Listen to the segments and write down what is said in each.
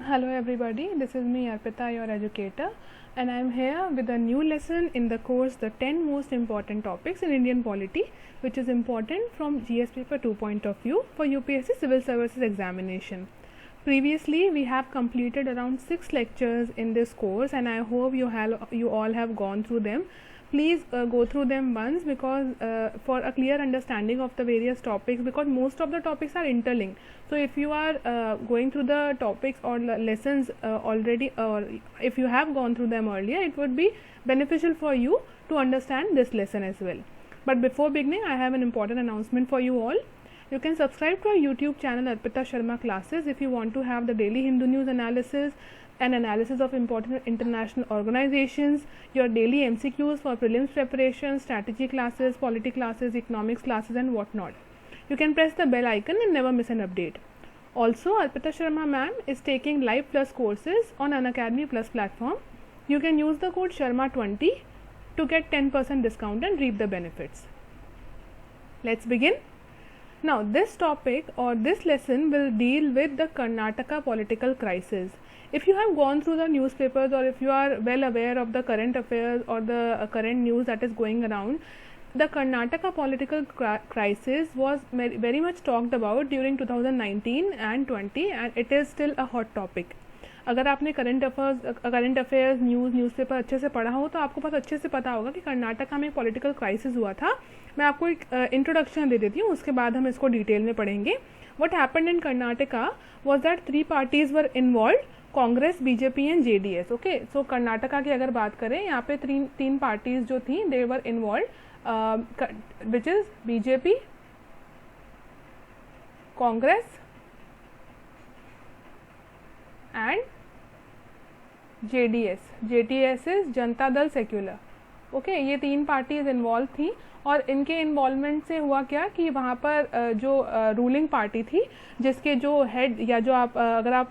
Hello everybody, this is me Arpita, your educator, and I am here with a new lesson in the course The 10 Most Important Topics in Indian Polity, which is important from GS paper 2 point of view for UPSC Civil Services examination. Previously we have completed around 6 lectures in this course, and I hope you all have gone through them. Please go through them once, because for a clear understanding of the various topics, because most of the topics are interlinked. So if you are going through the topics or lessons already, or if you have gone through them earlier, it would be beneficial for you to understand this lesson as well. But before beginning, I have an important announcement for you all. You can subscribe to our YouTube channel Arpita Sharma Classes if you want to have the daily Hindu news analysis and analysis of important international organizations, your daily MCQs for prelims preparation, strategy classes, polity classes, economics classes and whatnot. You can press the bell icon and never miss an update. Also, Arpita Sharma ma'am is taking Live Plus courses on Unacademy Plus platform. You can use the code SHARMA20 to get 10% discount and reap the benefits. Let's begin. Now, this topic or this lesson will deal with the Karnataka political crisis. If you have gone through the newspapers, or if you are well aware of the current affairs or the current news that is going around, the Karnataka political crisis was very much talked about during 2019 and 20, and it is still a hot topic. अगर आपने current affairs newspaper अच्छे से पढ़ा हो तो आपको अच्छे से पता होगा कि कर्नाटका में पॉलिटिकल क्राइसिस हुआ था. मैं आपको एक इंट्रोडक्शन दे देती हूँ, उसके बाद हम इसको डिटेल में पढ़ेंगे. What happened in Karnataka was that 3 parties were involved, Congress, BJP and JDS. Okay, so Karnataka की अगर बात करें, यहाँ पे तीन पार्टीज जो थी, they were involved, which is BJP, Congress and JDS is Janata Dal secular. Okay, ये 3 पार्टीज इन्वॉल्व थी, और इनके इन्वॉल्वमेंट से हुआ क्या कि वहाँ पर जो रूलिंग पार्टी थी, जिसके जो हेड या जो अगर आप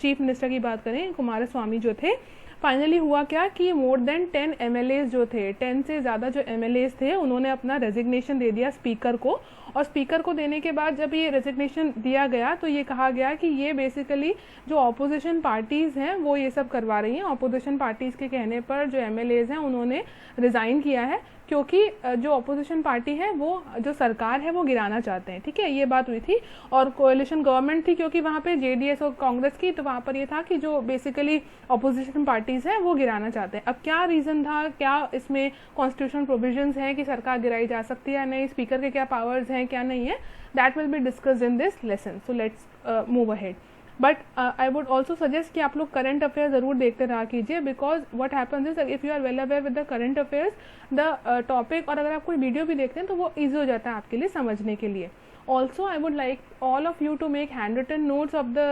चीफ मिनिस्टर की बात करें, कुमारस्वामी जो थे, फाइनली हुआ क्या कि मोर देन 10 MLAs जो थे, 10 से ज़्यादा जो MLAs थे, उन्होंने अपना रेजिग्नेशन दे दिया स्पीकर को. और स्पीकर को देने के बाद जब ये रेजिग्नेशन दिया गया तो ये कहा गया कि ये बेसिकली जो ऑपोजिशन पार्टीज़ हैं वो ये सब करवा रही हैं. ऑपोजिशन पार्टीज़ के कहने पर जो MLAs हैं उन्होंने रिज़ाइन किया है, क्योंकि जो अपोजिशन पार्टी है वो जो सरकार है वो गिराना चाहते हैं. ठीक है, ये बात हुई थी. और कोएलिशन गवर्नमेंट थी, क्योंकि वहाँ पे JDS और कांग्रेस की, तो वहाँ पर ये था कि जो बेसिकली अपोजिशन पार्टीज़ हैं वो गिराना चाहते हैं. अब क्या रीज़न था, क्या इसमें कॉन्स्टिट्यूशनल प्रोविजंस हैं कि सरकार गिराई जा सकती है या नहीं, स्पीकर के क्या पावर्स हैं क्या नहीं है, that will be discussed in this lesson. So let's move ahead. But I would also suggest कि आप लोग करंट अफेयर ज़रूर देखते रहा कीजिए, because what happens is, if you are well aware with the current affairs, the topic, और अगर आप कोई वीडियो भी देखते हैं तो वो ईजी हो जाता है आपके लिए समझने के लिए. Also, I would like all of you to make handwritten notes of the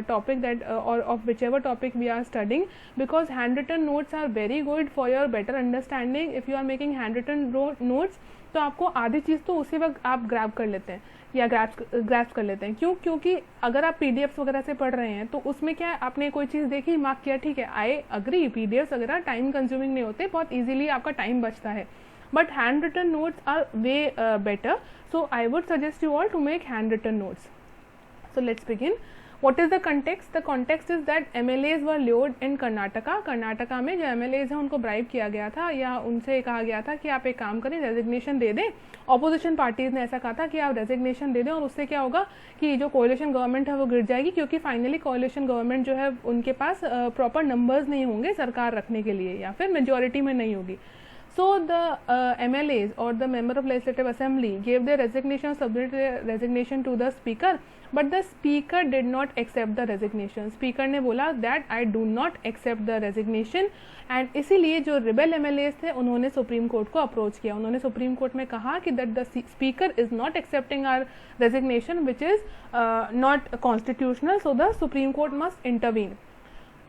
topic that or of whichever topic we are studying, because handwritten notes are very good for your better understanding. If you are making handwritten notes, तो आपको आधी चीज़ तो उसी वक्त आप grab कर लेते हैं या ग्रैब कर लेते हैं. क्यों? क्योंकि अगर आप PDFs वगैरह से पढ़ रहे हैं तो उसमें क्या है, आपने कोई चीज़ देखी, मार्क किया, ठीक है, आई अग्री, PDFs वगैरह टाइम कंज्यूमिंग नहीं होते, बहुत ईजिली आपका टाइम बचता है. But handwritten notes are way better, so I would suggest you all to make handwritten notes. So let's begin. What is the context? The context is that MLAs were lured in Karnataka. Karnataka में जो MLAs हैं उनको bribe किया गया था, या उनसे कहा गया था कि आप एक काम करें, रेजिग्नेशन दे दें. ऑपोजिशन पार्टीज ने ऐसा कहा था कि आप रेजिग्नेशन दे दें, और उससे क्या होगा कि जो कोalition गवर्नमेंट है वो गिर जाएगी, क्योंकि फाइनली कोalition गवर्नमेंट जो है उनके पास प्रॉपर नंबर्स नहीं होंगे सरकार रखने के लिए, या फिर मेजोरिटी में नहीं होगी. So the MLAs or the member of Legislative Assembly gave their resignation, submitted their resignation to the speaker, but the speaker did not accept the resignation. Speaker ने बोला that I do not accept the resignation, and इसीलिए जो rebel MLAs थे उन्होंने supreme court को approach किया. उन्होंने supreme court में कहा कि that the speaker is not accepting our resignation, which is not constitutional, so the Supreme Court must intervene.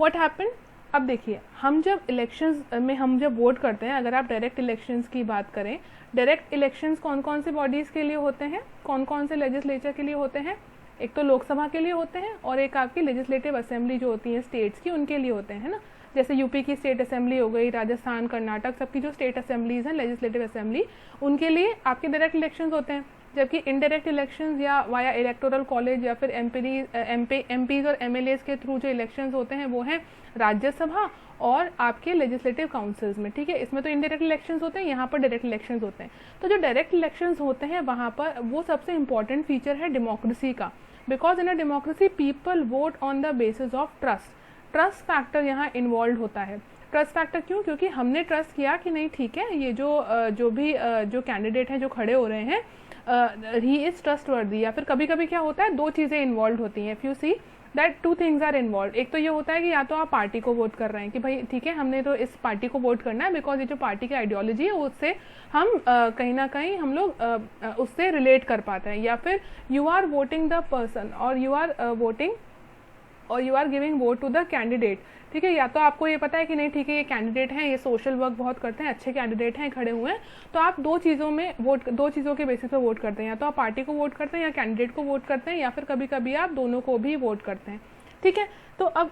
What happened? अब देखिए, हम जब इलेक्शंस में हम जब वोट करते हैं, अगर आप डायरेक्ट इलेक्शंस की बात करें, डायरेक्ट इलेक्शंस कौन कौन से बॉडीज़ के लिए होते हैं, कौन कौन से लेजिस्लेचर के लिए होते हैं, एक तो लोकसभा के लिए होते हैं, और एक आपकी लेजिस्लेटिव असेंबली जो होती है स्टेट्स की, उनके लिए होते हैं ना. जैसे यूपी की स्टेट असेंबली हो गई, राजस्थान, कर्नाटक, सबकी जो स्टेट असेंबलीज हैं, लेजिस्लेटिव असेंबली, उनके लिए आपके डायरेक्ट इलेक्शंस होते हैं. जबकि इनडायरेक्ट इलेक्शंस या वाया इलेक्टोरल कॉलेज या फिर एमपीज और एमएलएज के थ्रू जो इलेक्शंस होते हैं वो हैं राज्यसभा और आपके लेजिस्लेटिव काउंसिल्स में, ठीक है। इसमें तो इनडायरेक्ट इलेक्शंस होते हैं, यहाँ पर डायरेक्ट इलेक्शंस होते हैं। तो जो डायरेक्ट इलेक्शंस होते हैं वहाँ पर वो सबसे इंपॉर्टेंट फीचर है डेमोक्रेसी का, because in a democracy people vote on the basis of trust factor यहाँ इन्वॉल्व होता है। ट्रस्ट फैक्टर क्यों? क्योंकि हमने ट्रस्ट किया कि नहीं ठीक है, ये जो कैंडिडेट हैं जो खड़े हो रहे हैं ही इज ट्रस्ट वर्दी। या फिर कभी कभी क्या होता है, दो चीज़ें इन्वॉल्व होती हैं। If you see that two things are involve, एक तो ये होता है कि या तो आप पार्टी को वोट कर रहे हैं कि भाई ठीक है हमने तो इस पार्टी को वोट करना है बिकॉज ये जो पार्टी की आइडियोलॉजी है उससे हम कहीं ना कहीं हम लोग उससे रिलेट कर पाते हैं, या फिर you are voting the person और यू आर वोटिंग और you are giving vote to the candidate, ठीक है। या तो आपको ये पता है कि नहीं ठीक है ये कैंडिडेट हैं, ये सोशल वर्क बहुत करते हैं, अच्छे कैंडिडेट हैं, खड़े हुए हैं, तो आप दो चीज़ों के बेसिस पे वोट करते हैं, या तो आप पार्टी को वोट करते हैं या कैंडिडेट को वोट करते हैं, या फिर कभी कभी आप दोनों को भी वोट करते हैं, ठीक है। तो अब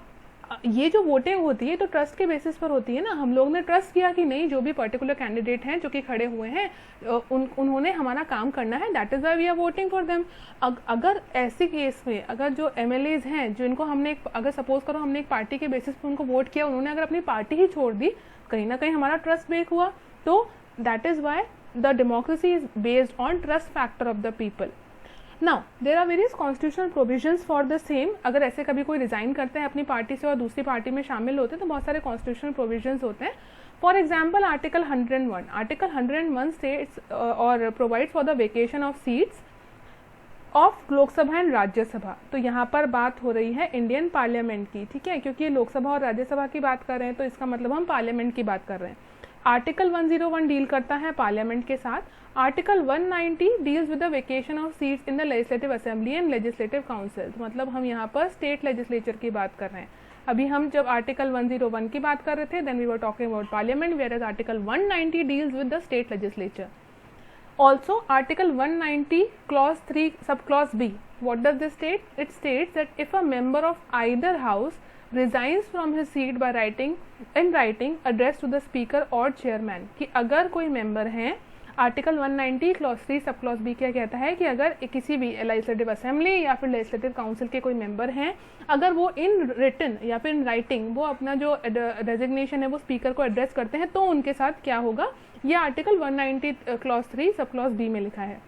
ये जो वोटिंग होती है तो ट्रस्ट के बेसिस पर होती है ना। हम लोग ने ट्रस्ट किया कि नहीं जो भी पर्टिकुलर कैंडिडेट हैं जो कि खड़े हुए हैं उन्होंने हमारा काम करना है, that is why we are voting for them. अगर ऐसे केस में अगर जो एमएलएज हैं जिनको हमने अगर सपोज करो हमने एक पार्टी के बेसिस पर उनको वोट किया, उन्होंने अगर अपनी पार्टी ही छोड़ दी, कहीं ना कहीं हमारा ट्रस्ट ब्रेक हुआ। तो that is why the democracy is based on trust factor of the people. Now there are various constitutional provisions for the same. अगर ऐसे कभी कोई रिजाइन करते हैं अपनी पार्टी से और दूसरी पार्टी में शामिल होते हैं तो बहुत सारे कॉन्स्टिट्यूशनल प्रोविजंस होते हैं। फॉर एग्जाम्पल आर्टिकल 101 स्टेट्स और provides for the vacation of seats of Lok Sabha and Rajya Sabha. तो यहाँ पर बात हो रही है इंडियन पार्लियामेंट की, ठीक है, क्योंकि ये लोकसभा और राज्यसभा की बात कर रहे हैं तो इसका मतलब हम पार्लियामेंट की बात कर रहे हैं। आर्टिकल 101 डील करता है पार्लियामेंट के साथ। Article 190 deals with the vacation of seats in the legislative assembly and legislative council. मतलब हम यहाँ पर स्टेट लेजिस्लेचर की बात कर रहे हैं। अभी हम जब आर्टिकल 101 की बात कर रहे थे then we were talking about parliament, where as article 190 deals with the state legislature. Also, Article 190, Clause 3, Subclause B. What does this state? It states that if a member of either house resigns from his seat by writing address to the speaker or chairman, कि अगर कोई member हैं, article 190 clause 3 sub clause B क्या कहता है कि अगर किसी भी लेजिस्लेटिव असेंबली या फिर लेजिस्लेटिव काउंसिल के कोई मेंबर हैं, अगर वो इन रिटन या फिर इन राइटिंग वो अपना जो रेजिग्नेशन है वो स्पीकर को एड्रेस करते हैं तो उनके साथ क्या होगा, ये article 190 clause 3 sub clause B में लिखा है।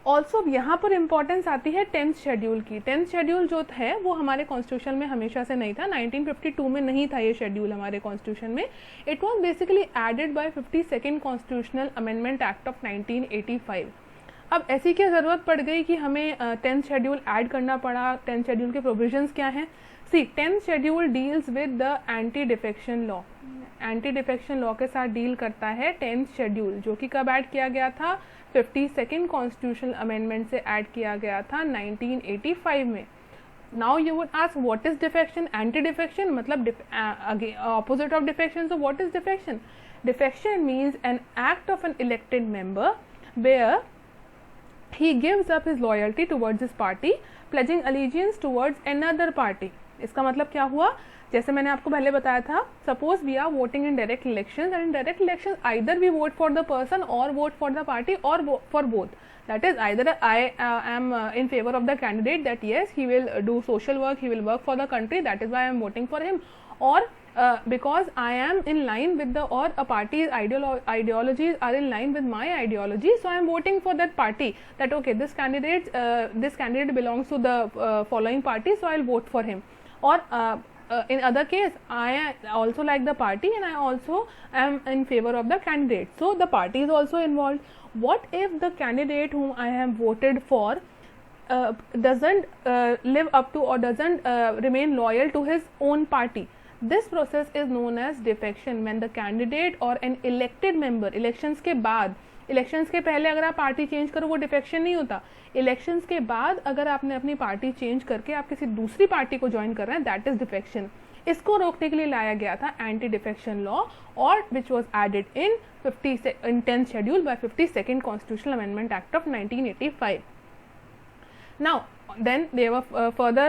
ऑल्सो यहाँ पर इंपॉर्टेंस आती है 10th शेड्यूल की। 10th शेड्यूल जो है वो हमारे कॉन्स्टिट्यूशन में हमेशा से नहीं था, 1952 में नहीं था ये शेड्यूल हमारे कॉन्स्टिट्यूशन में। It was basically added by 52nd constitutional amendment act of 1985। अब ऐसी क्या ज़रूरत पड़ गई कि हमें 10th शेड्यूल ऐड करना पड़ा? 10th शेड्यूल के प्रोविजंस क्या हैं? सी 10th schedule deals with the anti defection law. Anti defection law के साथ डील करता है 10th शेड्यूल, जो कि कब ऐड किया गया था? 52nd कॉन्स्टिट्यूशनल अमेंडमेंट से ऐड किया गया था 1985 में। Now you would ask what is defection? Anti defection मतलब opposite of defection. So what is defection? Defection means an act of an elected member where he gives up his loyalty towards his party, pledging allegiance towards another party। इसका मतलब क्या हुआ? जैसे मैंने आपको पहले बताया था, suppose we are voting in direct elections and in direct elections either we vote for the person or vote for the party or for both. That is either I am in favour of the candidate that yes he will do social work, he will work for the country, that is why I am voting for him, और because I am in line with the or a party's ideologies are in line with my ideology, so I am voting for that party, that okay this candidate belongs to the following party, so I'll vote for him. Or in other case I also like the party and I also am in favor of the candidate, so the party is also involved. What if the candidate whom I have voted for doesn't live up to or doesn't remain loyal to his own party? This process is known as defection when the candidate or an elected member, elections के बाद, elections के पहले अगर आप party change करो वो defection नहीं होता, elections के बाद अगर आपने अपनी पार्टी चेंज करके आप किसी दूसरी पार्टी को ज्वाइन कर रहे हैं, दैट इज डिफेक्शन। इसको रोकने के लिए लाया गया था एंटी डिफेक्शन लॉ, और which was added in 10th schedule by 52nd constitutional amendment act of 1985। Now then there were further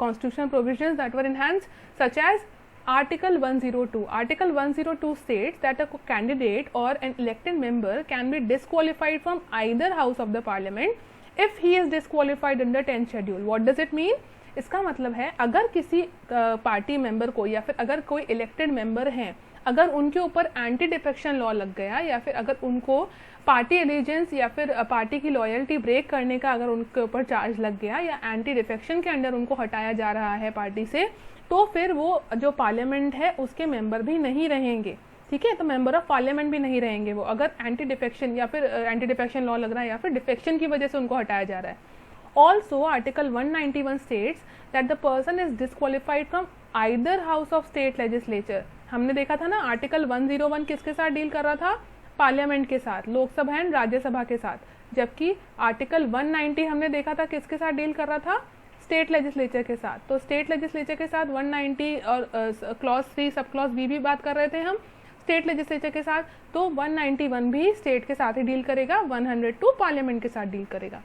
constitutional provisions that were enhanced, such as Article 102 states that a candidate or an elected member can be disqualified from either house of the parliament if he is disqualified under 10th schedule. What does it mean? इसका मतलब है अगर किसी party member को या फिर अगर कोई इलेक्टेड मेंबर हैं, अगर उनके ऊपर एंटी डिफेक्शन लॉ लग गया या फिर अगर उनको पार्टी एलिजेंस या फिर पार्टी की लॉयल्टी ब्रेक करने का अगर उनके ऊपर चार्ज लग गया या एंटी डिफेक्शन के अंडर उनको हटाया जा रहा है पार्टी से, तो फिर वो जो पार्लियामेंट है उसके मेंबर भी नहीं रहेंगे, ठीक है। तो मेंबर ऑफ पार्लियामेंट भी नहीं रहेंगे वो, अगर एंटी डिफेक्शन या फिर एंटी डिफेक्शन लॉ लग रहा है या फिर डिफेक्शन की वजह से उनको हटाया जा रहा है। Also article 191 states that the person is disqualified from either house of state legislature. हमने देखा था ना आर्टिकल 101 किसके साथ डील कर रहा था? पार्लियामेंट के साथ, लोकसभा एंड राज्यसभा के साथ, जबकि आर्टिकल 190 हमने देखा था किसके साथ डील कर रहा था? स्टेट लेजिस्लेचर के साथ। तो स्टेट लेजिस्लेचर के साथ 190 और क्लॉज 3 सब क्लॉज बी भी बात कर रहे थे हम स्टेट लेजिस्लेचर के साथ, तो 191 भी स्टेट के साथ ही डील करेगा, 102 पार्लियामेंट के साथ डील करेगा।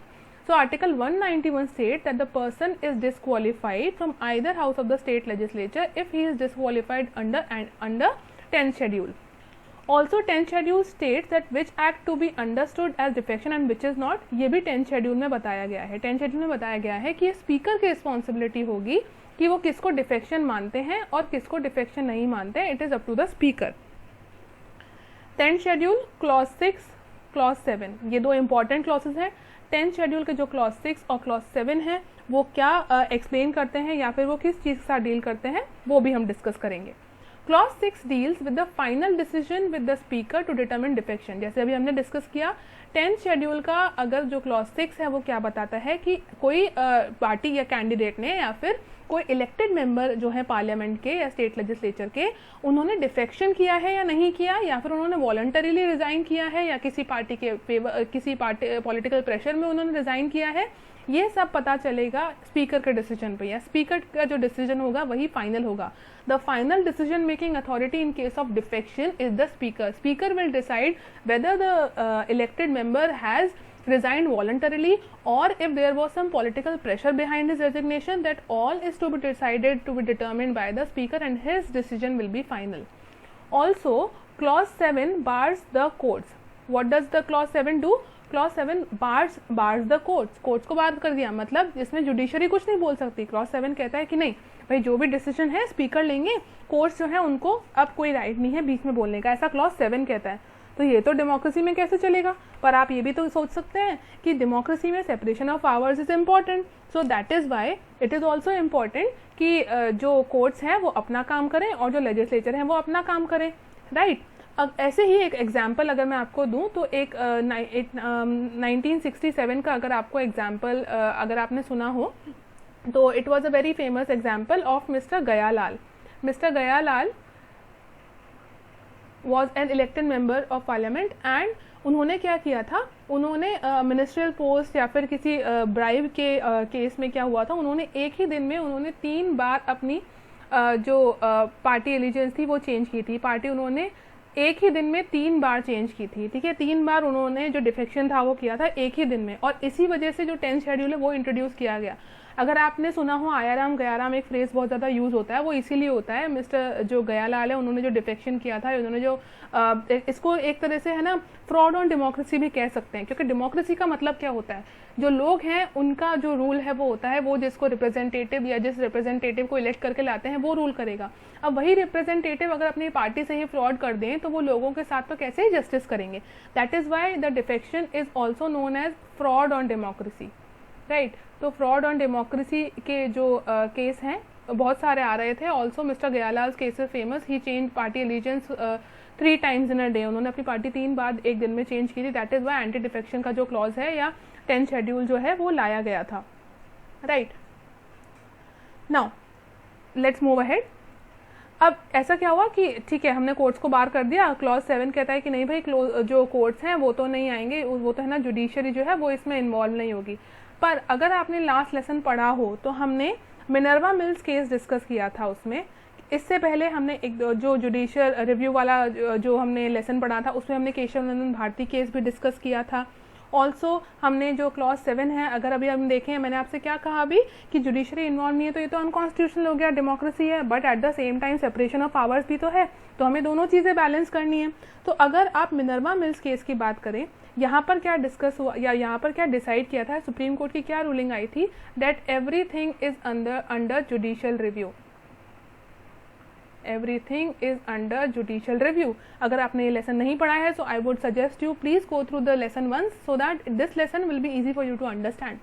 So Article 191 states that the person is disqualified from either house of the state legislature if he is disqualified under 10th schedule. Also 10th schedule states that which act to be understood as defection and which is not, ये भी 10th schedule में बताया गया है। 10th schedule में बताया गया है कि स्पीकर की रिस्पॉन्सिबिलिटी होगी कि वो किसको डिफेक्शन मानते हैं और किसको डिफेक्शन नहीं मानते हैं। It is up to the speaker. 10th schedule clause 6 clause 7 ये दो इंपॉर्टेंट क्लॉसेज हैं। 10th शेड्यूल के जो क्लॉज 6 और क्लॉज 7 है वो क्या एक्सप्लेन करते हैं या फिर वो किस चीज़ के साथ डील करते हैं वो भी हम डिस्कस करेंगे। Clause 6 deals with the final decision with the speaker to determine defection. जैसे अभी हमने डिस्कस किया 10th शेड्यूल का अगर जो क्लॉज 6 है वो क्या बताता है कि कोई पार्टी या कैंडिडेट ने या फिर कोई इलेक्टेड मेंबर जो है पार्लियामेंट के या स्टेट लेजिस्लेचर के, उन्होंने डिफेक्शन किया है या नहीं किया, या फिर उन्होंने वॉलंटरीली रिजाइन किया है या किसी पार्टी के किसी पार्टी पॉलिटिकल प्रेशर में उन्होंने रिजाइन किया है, ये सब पता चलेगा स्पीकर के डिसीजन पे, या स्पीकर का जो डिसीजन होगा वही फाइनल होगा। The final decision making authority in case of defection is the speaker. Speaker will decide whether the elected member has resigned voluntarily or if there was some political pressure behind his resignation, that all is to be decided to be determined by the speaker and his decision will be final. Also clause 7 bars the courts. What does the clause 7 do? Clause 7 bars the courts. courts को बार कर दिया, मतलब इसमें judiciary कुछ नहीं बोल सकती। clause 7 कहता है कि नहीं भाई जो भी डिसीजन है स्पीकर लेंगे, कोर्ट्स जो है उनको अब कोई राइट नहीं है बीच में बोलने का, ऐसा clause 7 कहता है। तो ये तो डेमोक्रेसी में कैसे चलेगा? पर आप ये भी तो सोच सकते हैं कि डेमोक्रेसी में separation of powers is important, so that is why it is also important कि जो कोर्ट्स हैं वो अपना काम करें और जो लेजिस्लेचर हैं वो अपना काम करें, राइट। अब ऐसे ही एक एग्जाम्पल अगर मैं आपको दूं तो एक 1967 का अगर आपको एग्जाम्पल अगर आपने सुना हो तो it was a very famous example of mister Gayalal. Mister Gayalal was an elected member of parliament and उन्होंने क्या किया था, उन्होंने मिनिस्ट्रियल पोस्ट या फिर किसी ब्राइब के केस में क्या हुआ था, उन्होंने एक ही दिन में उन्होंने 3 बार अपनी जो पार्टी एलिजेंस थी वो चेंज की थी। पार्टी उन्होंने एक ही दिन में 3 बार चेंज की थी, ठीक है। 3 बार उन्होंने जो डिफेक्शन था वो किया था एक ही दिन में, और इसी वजह से जो 10th शेड्यूल है वो इंट्रोड्यूस किया गया। अगर आपने सुना हो आयाराम गयाराम एक फ्रेज बहुत ज़्यादा यूज़ होता है, वो इसीलिए होता है मिस्टर जो गयालाल है उन्होंने जो डिफेक्शन किया था, उन्होंने जो इसको एक तरह से है ना फ्रॉड ऑन डेमोक्रेसी भी कह सकते हैं, क्योंकि डेमोक्रेसी का मतलब क्या होता है, जो लोग हैं उनका जो रूल है वो होता है वो जिसको रिप्रेजेंटेटिव या जिस रिप्रेजेंटेटिव को इलेक्ट करके लाते हैं वो रूल करेगा। अब वही रिप्रेजेंटेटिव अगर अपनी पार्टी से ही फ्रॉड कर दें तो वो लोगों के साथ तो कैसे ही जस्टिस करेंगे। That is why the defection is also known as fraud on democracy, right. तो फ्रॉड ऑन डेमोक्रेसी के जो केस हैं बहुत सारे आ रहे थे। Also mister Gayalal case is famous, he change party allegiance 3 times in a day. उन्होंने अपनी पार्टी 3 बार एक दिन में चेंज की थी। That is Y anti defection का जो क्लॉज है या 10th शेड्यूल जो है वो लाया गया था, right. Now let's move ahead. अब ऐसा क्या हुआ कि ठीक है हमने कोर्ट्स को बार कर दिया, क्लॉज 7 कहता है कि नहीं भाई जो कोर्ट्स हैं वो तो नहीं आएंगे, वो तो है ना जुडिशरी जो है वो इसमें इन्वॉल्व नहीं होगी। पर अगर आपने लास्ट लेसन पढ़ा हो तो हमने मिनर्वा मिल्स केस डिस्कस किया था। उसमें इससे पहले हमने एक जो जुडिशियल रिव्यू वाला जो हमने लेसन पढ़ा था उसमें हमने केशव नंदन भारती केस भी डिस्कस किया था। ऑल्सो हमने जो क्लॉज 7 है, अगर अभी हम देखें, मैंने आपसे क्या कहा अभी कि जुडिशरी इन्वॉल्व नहीं है तो ये तो अनकॉन्स्टिट्यूशनल हो गया, डेमोक्रेसी है, but at the same time separation of powers भी तो है, तो हमें दोनों चीज़ें बैलेंस करनी है। तो अगर आप मिनर्वा मिल्स केस की बात करें, यहाँ पर क्या डिस्कस हुआ या यहाँ पर क्या डिसाइड किया था, सुप्रीम कोर्ट की क्या रूलिंग आई थी, that everything is under judicial review, everything is under judicial review. अगर आपने ये लेसन नहीं पढ़ा है, so I would suggest you please go through the lesson once so that this lesson will be easy for you to understand.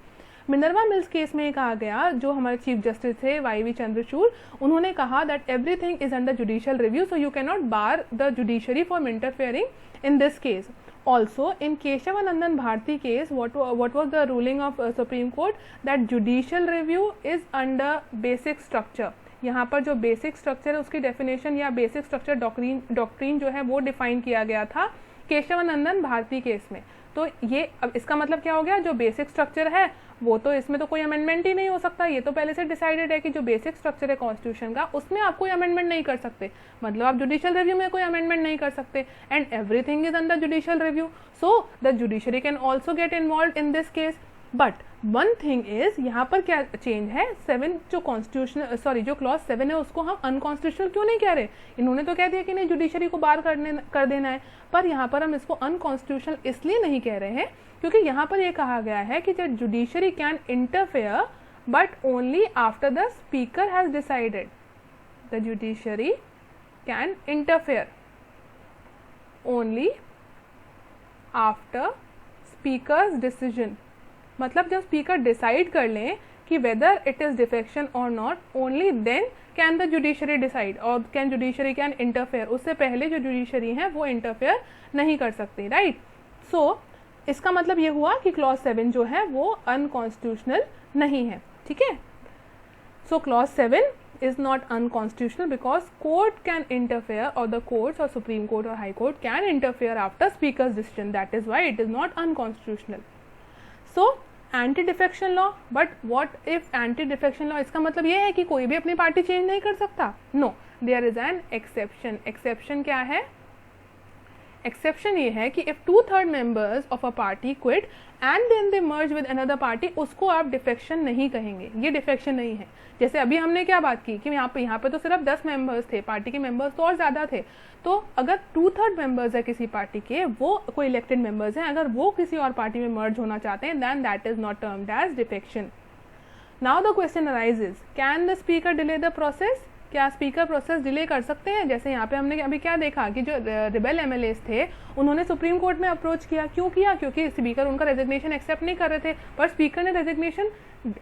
Minerva Mills case में कहा गया, जो हमारे चीफ जस्टिस थे वाई चंद्रचूड़, उन्होंने कहा that everything is under judicial review, so you can not bar the judiciary from interfering in this case. Also, in Keshavanandan Bharti case, what was the ruling of Supreme Court? That judicial review is under basic structure. यहाँ पर जो basic structure है उसकी definition या basic structure doctrine जो है वो define किया गया था केशवानंदन भारती केस में। तो ये अब इसका मतलब क्या हो गया, जो बेसिक स्ट्रक्चर है वो तो इसमें तो कोई अमेंडमेंट ही नहीं हो सकता, ये तो पहले से डिसाइडेड है कि जो बेसिक स्ट्रक्चर है कॉन्स्टिट्यूशन का उसमें आप कोई अमेंडमेंट नहीं कर सकते, मतलब आप जुडिशियल रिव्यू में कोई अमेंडमेंट नहीं कर सकते, and everything is under judicial review, so the judiciary can also get involve in this case. But one thing is, यहाँ पर क्या चेंज है, 7 जो कॉन्स्टिट्यूशनल जो क्लॉज 7 है उसको हम अनकॉन्स्टिट्यूशनल क्यों नहीं कह रहे, इन्होंने तो कह दिया कि नहीं जुडिशरी को बार कर देना है, पर यहाँ पर हम इसको अनकॉन्स्टिट्यूशनल इसलिए नहीं कह रहे हैं क्योंकि यहाँ पर ये कहा गया है कि जो judiciary can interfere but only after the speaker has decided, the judiciary can interfere only after speaker's decision, मतलब जब स्पीकर डिसाइड कर लें कि whether it is defection or not, only then can the judiciary decide और can judiciary can interfere, उससे पहले जो judiciary है वो इंटरफेयर नहीं कर सकती, राइट। सो इसका मतलब ये हुआ कि क्लॉज 7 जो है वो अनकॉन्स्टिट्यूशनल नहीं है, ठीक है। सो clause 7 is not unconstitutional because court can interfere, or the courts or Supreme Court or High Court can interfere after speaker's decision, that is why it is not unconstitutional. So anti defection law, but what if anti defection law, इसका मतलब ये है कि कोई भी अपनी party change नहीं कर सकता, no, there is an exception. Exception क्या है, एक्सेप्शन ये है कि if 2/3 members of a party quit and then they merge with another party, उसको आप डिफेक्शन नहीं कहेंगे, ये डिफेक्शन नहीं है। जैसे अभी हमने क्या बात की कि यहाँ पे तो सिर्फ 10 मेंबर्स थे, पार्टी के मेंबर्स तो और ज़्यादा थे, तो अगर 2/3 मेंबर्स है किसी पार्टी के, वो कोई इलेक्टेड मेंबर्स हैं, अगर वो किसी और पार्टी में मर्ज होना चाहते हैं, then that is not termed as defection. Now the question arises, can the speaker delay the process, क्या स्पीकर प्रोसेस डिले कर सकते हैं। जैसे यहाँ पे हमने अभी क्या देखा कि जो रिबेल एमएलएस थे उन्होंने सुप्रीम कोर्ट में अप्रोच किया, क्यों किया, क्योंकि स्पीकर उनका रेजिग्नेशन एक्सेप्ट नहीं कर रहे थे, पर स्पीकर ने रेजिग्नेशन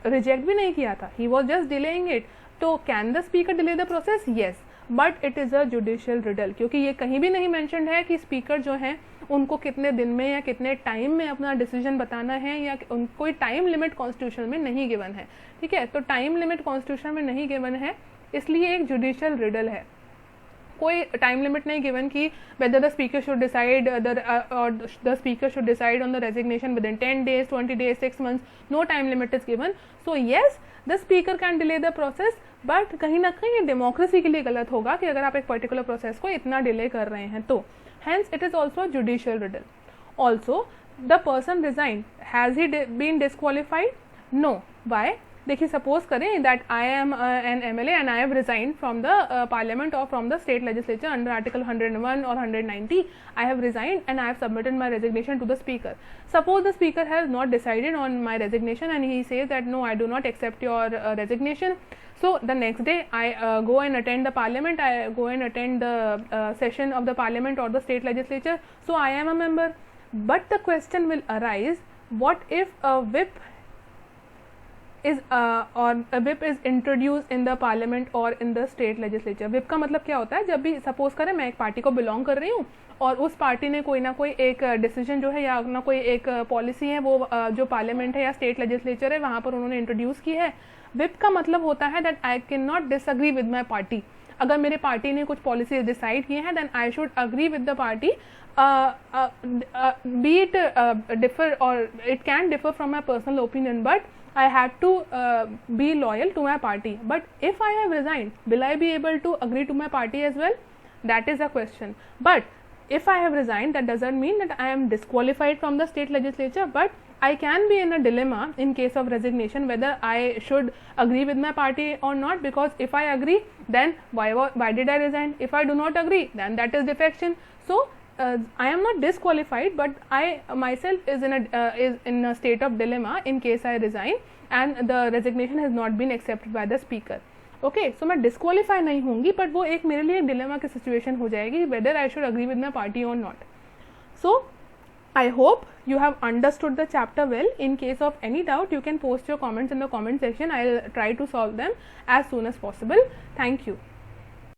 रिजेक्ट भी नहीं किया था, he was just delaying it. तो can the speaker delay the process, yes, but it is a judicial riddle, क्योंकि ये कहीं भी नहीं मेंशन्ड है कि स्पीकर जो है उनको कितने दिन में या कितने टाइम में अपना डिसीजन बताना है, या कोई टाइम लिमिट कॉन्स्टिट्यूशन में नहीं गिवन है, ठीक है। तो टाइम लिमिट कॉन्स्टिट्यूशन में नहीं गिवन है, इसलिए एक जुडिशियल रिडल है, कोई टाइम लिमिट नहीं गिवन कि whether the speaker should decide the speaker should decide on the resignation within 10 days, 20 days, 6 months, no time limit is given. So yes, the speaker can delay the process, but कहीं ना कहीं ये democracy के लिए गलत होगा कि अगर आप एक पर्टिकुलर प्रोसेस को इतना डिले कर रहे हैं तो, hence it is also a judicial riddle. Also, the person resigned, has he been disqualified? No. Why? देखिए सपोज करें that I am an MLA and I have resign from the parliament और from the state legislature under article 101 और 190, I have resign and I have submitted my resignation to the speaker. Suppose the speaker has not decided on my resignation and he says that no, I do not accept your resignation. So the next day I go and attend the parliament, I go and attend the session of the parliament or the state legislature, so I am a member. But the question will arise, what if a whip is or a whip is introduced in the parliament or in the state legislature. whip का मतलब क्या होता है, जब भी suppose करें मैं एक पार्टी को बिलोंग कर रही हूँ और उस पार्टी ने कोई ना कोई एक डिसीजन जो है या ना कोई एक पॉलिसी है वो जो पार्लियामेंट है या स्टेट लेजिस्लेचर है वहाँ पर उन्होंने इंट्रोड्यूस की है. whip का मतलब होता है that I can not disagree with my party. अगर मेरे पार्टी ने कुछ पॉलिसी डिसाइड की है then I should agree with the party, be it differ or it can differ from my personal opinion, but I have to be loyal to my party. But if I have resigned, will I be able to agree to my party as well? That is a question. But if I have resigned, that doesn't mean that I am disqualified from the state legislature, but I can be in a dilemma in case of resignation whether I should agree with my party or not, because if I agree, then why did I resign? If I do not agree, then that is defection. So I am not disqualified, but I myself is in a state of dilemma in case I resign and the resignation has not been accepted by the speaker. Okay, so मैं disqualify नहीं होंगी, but वो एक मेरे लिए dilemma की situation हो जाएगी whether I should agree with my party or not. So I hope you have understood the chapter well. In case of any doubt, you can post your comments in the comment section. I'll try to solve them as soon as possible. Thank you.